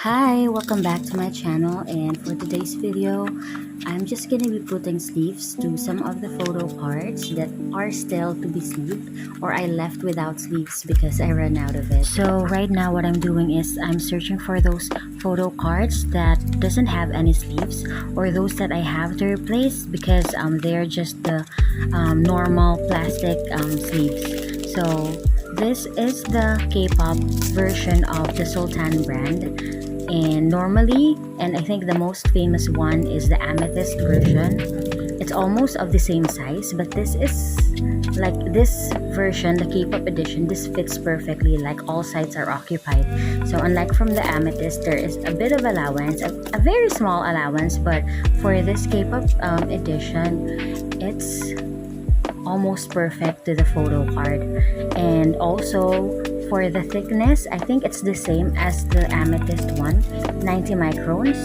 Hi, welcome back to my channel, and for today's video, I'm just gonna be putting sleeves to some of the photo cards that are still to be sleeved or I left without sleeves because I ran out of it. So right now what I'm doing is I'm searching for those photo cards that doesn't have any sleeves or those that I have to replace because they're just the normal plastic sleeves. So this is the K-pop version of the Sultan brand, and normally, and I think the most famous one is the amethyst version. It's almost of the same size, but this is like this version, the K-pop edition, this fits perfectly, like all sides are occupied. So unlike from the amethyst, there is a bit of allowance, a very small allowance, but for this K-pop edition, it's almost perfect to the photo card. And also for the thickness, I think it's the same as the amethyst one, 90 microns.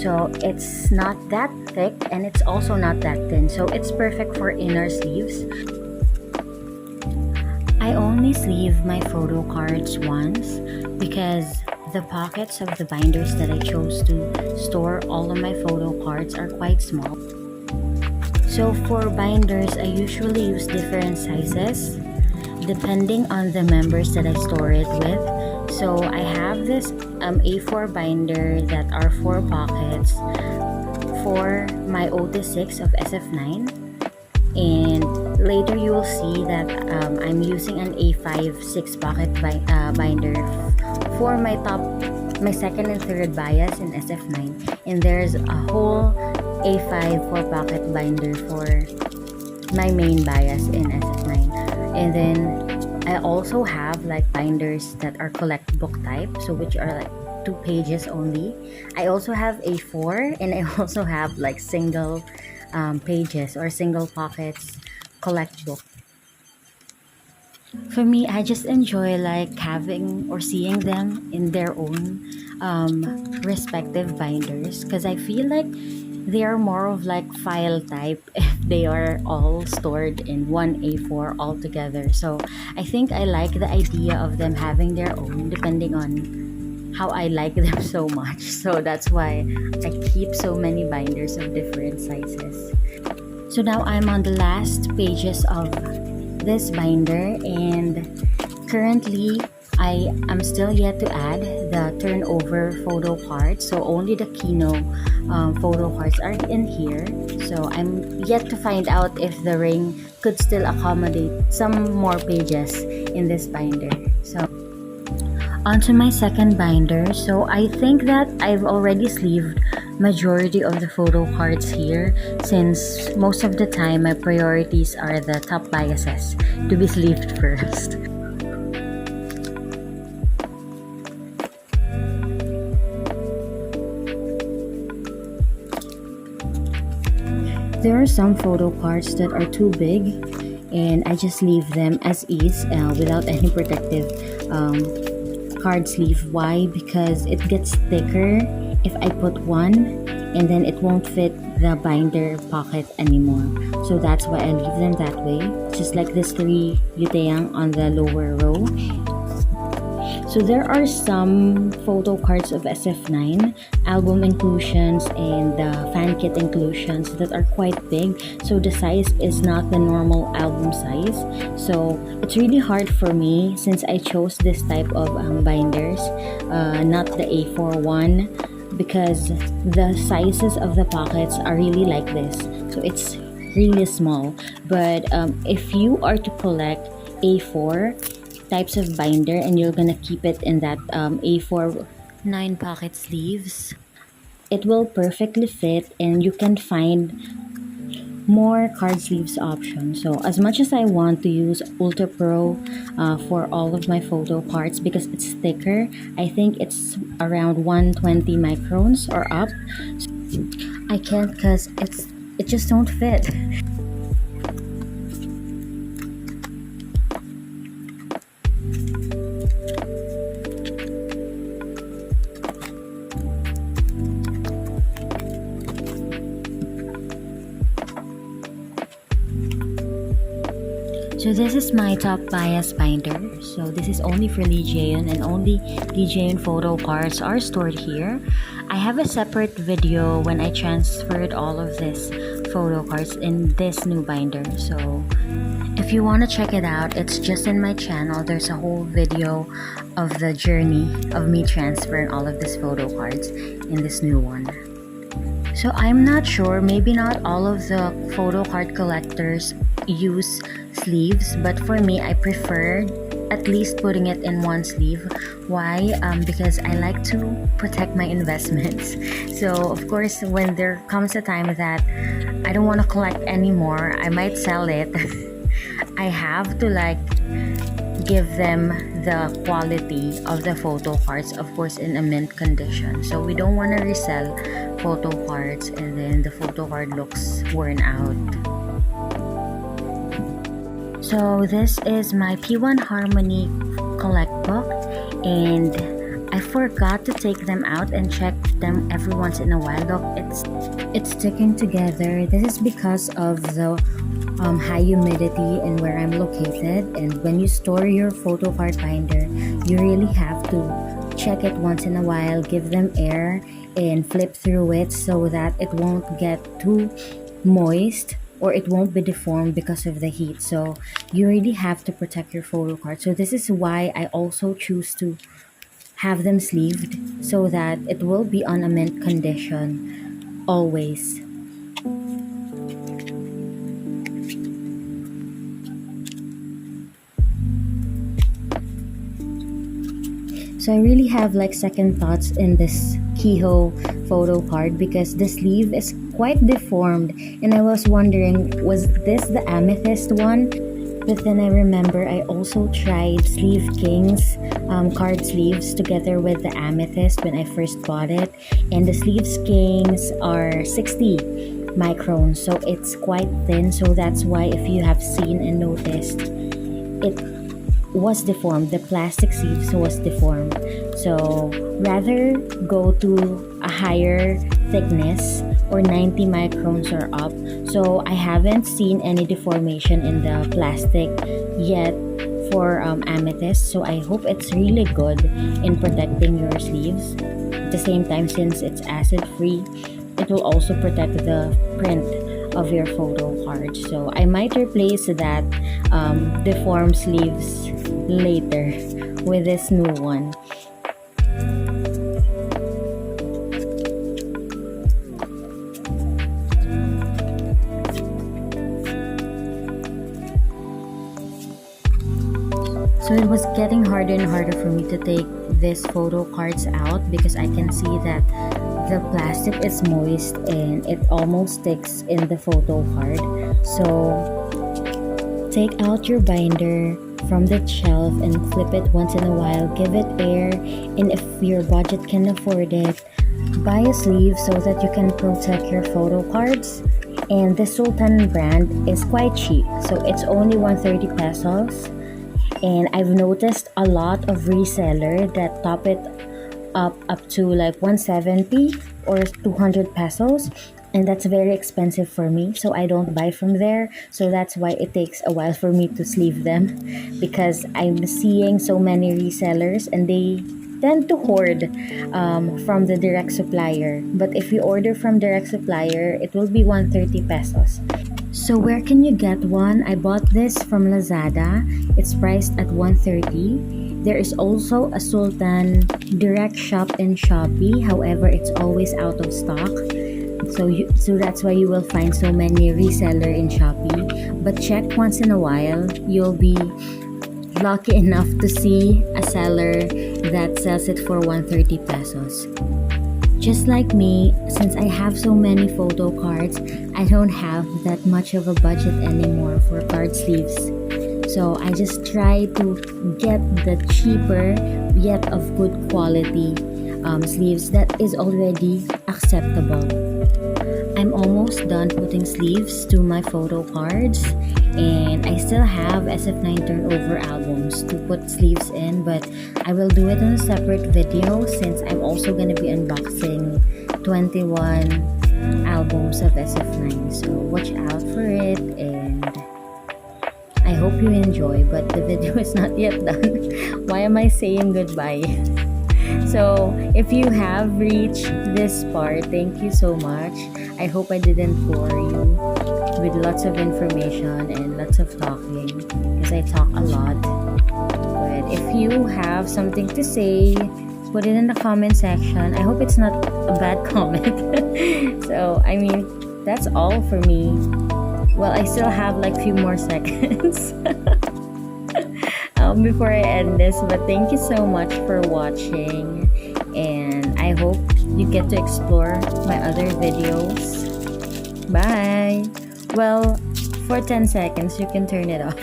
So it's not that thick and it's also not that thin, so it's perfect for inner sleeves. I only sleeve my photo cards once because the pockets of the binders that I chose to store all of my photo cards are quite small. So for binders, I usually use different sizes depending on the members that I store it with. So I have this A4 binder that are 4 pockets for my OT6 of SF9, and later you will see that I'm using an A5 6 pocket binder for my second and third bias in SF9, and there's a whole A5 4 pocket binder for my main bias in SF9. And then I also have like binders that are collect book type, so which are like 2 pages only. I also have A4, and I also have like single pages or single pockets collect book. For me, I just enjoy like having or seeing them in their own respective binders because I feel like they are more of like file type if they are all stored in one A4 all together. So I think I like the idea of them having their own depending on how I like them so much. So that's why I keep so many binders of different sizes. So now I'm on the last pages of this binder, and currently I am still yet to add the turnover photo cards. So only the Kino photo cards are in here. So I'm yet to find out if the ring could still accommodate some more pages in this binder. So onto my second binder. So I think that I've already sleeved majority of the photo cards here, since most of the time my priorities are the top biases to be sleeved first. There are some photo cards that are too big, and I just leave them as is without any protective card sleeve. Why? Because it gets thicker if I put one, and then it won't fit the binder pocket anymore. So that's why I leave them that way, just like this 3 yutayang on the lower row. So there are some photo cards of SF9 album inclusions and the fan kit inclusions that are quite big, so the size is not the normal album size. So it's really hard for me since I chose this type of binders, not the A4 one, because the sizes of the pockets are really like this, so it's really small. But if you are to collect A4 types of binder and you're gonna keep it in that A4 9 pocket sleeves, it will perfectly fit, and you can find more card sleeves options. So as much as I want to use Ultra Pro for all of my photo cards because it's thicker, I think it's around 120 microns or up, I can't because it just don't fit. So So this is my top bias binder. So this is only for Lee Jaehyun, and only Lee Jaehyun photo cards are stored here. I have a separate video when I transferred all of this photo cards in this new binder. So if you want to check it out, it's just in my channel. There's a whole video of the journey of me transferring all of these photo cards in this new one. So I'm not sure, maybe not all of the photo card collectors use sleeves, but for me, I prefer at least putting it in one sleeve. Why? Because I like to protect my investments. So of course, when there comes a time that I don't want to collect anymore, I might sell it. I have to give them the quality of the photo cards, of course in a mint condition. So we don't want to resell photo cards and then the photo card looks worn out. So this is my P1 Harmony collect book, and I forgot to take them out and check them every once in a while. Look, it's sticking together. This is because of the high humidity and where I'm located. And when you store your photo card binder, you really have to check it once in a while, give them air, and flip through it so that it won't get too moist or it won't be deformed because of the heat. So you really have to protect your photo card. So this is why I also choose to have them sleeved so that it will be on a mint condition always. So I really have second thoughts in this Kehoe photo card because the sleeve is quite deformed, and I was wondering, was this the amethyst one? But then I remember I also tried Sleeve King's card sleeves together with the amethyst when I first bought it, and the Sleeves Kings are 60 microns, so it's quite thin. So that's why if you have seen and noticed, it was deformed. The plastic sleeves was deformed. So rather go to a higher thickness or 90 microns or up. So I haven't seen any deformation in the plastic yet for amethyst. So I hope it's really good in protecting your sleeves. At the same time, since it's acid free, it will also protect the print of your photo card. So I might replace that deformed sleeves later with this new one. So it was getting harder and harder for me to take these photo cards out because I can see that the plastic is moist and it almost sticks in the photo card. So take out your binder from the shelf and flip it once in a while, give it air, and if your budget can afford it, buy a sleeve so that you can protect your photo cards. And the Sultan brand is quite cheap, so it's only 130 pesos. And I've noticed a lot of reseller that top it up to 170 or 200 pesos, and that's very expensive for me, so I don't buy from there. So that's why it takes a while for me to sleeve them, because I'm seeing so many resellers and they tend to hoard from the direct supplier. But if you order from direct supplier, it will be 130 pesos. So where can you get one? I bought this from Lazada. It's priced at 130. There is also a Sultan direct shop in Shopee. However, it's always out of stock. So that's why you will find so many reseller in Shopee. But check once in a while. You'll be lucky enough to see a seller that sells it for 130 pesos. Just like me, since I have so many photo cards, I don't have that much of a budget anymore for card sleeves. So I just try to get the cheaper yet of good quality sleeves that is already acceptable. I'm almost done putting sleeves to my photo cards, and I still have SF9 turnover albums to put sleeves in, but I will do it in a separate video since I'm also going to be unboxing 21 albums of SF9. So watch out for it, and I hope hope you enjoy, but the video is not yet done. Why am I saying goodbye? So, if you have reached this part, thank you so much. I hope I didn't bore you with lots of information and lots of talking because I talk a lot. But if you have something to say, put it in the comment section. I hope it's not a bad comment. So, I mean, that's all for me. Well, I still have like few more seconds before I end this, but thank you so much for watching, and I hope you get to explore my other videos. Bye. Well, for 10 seconds, you can turn it off.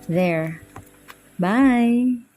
There. Bye.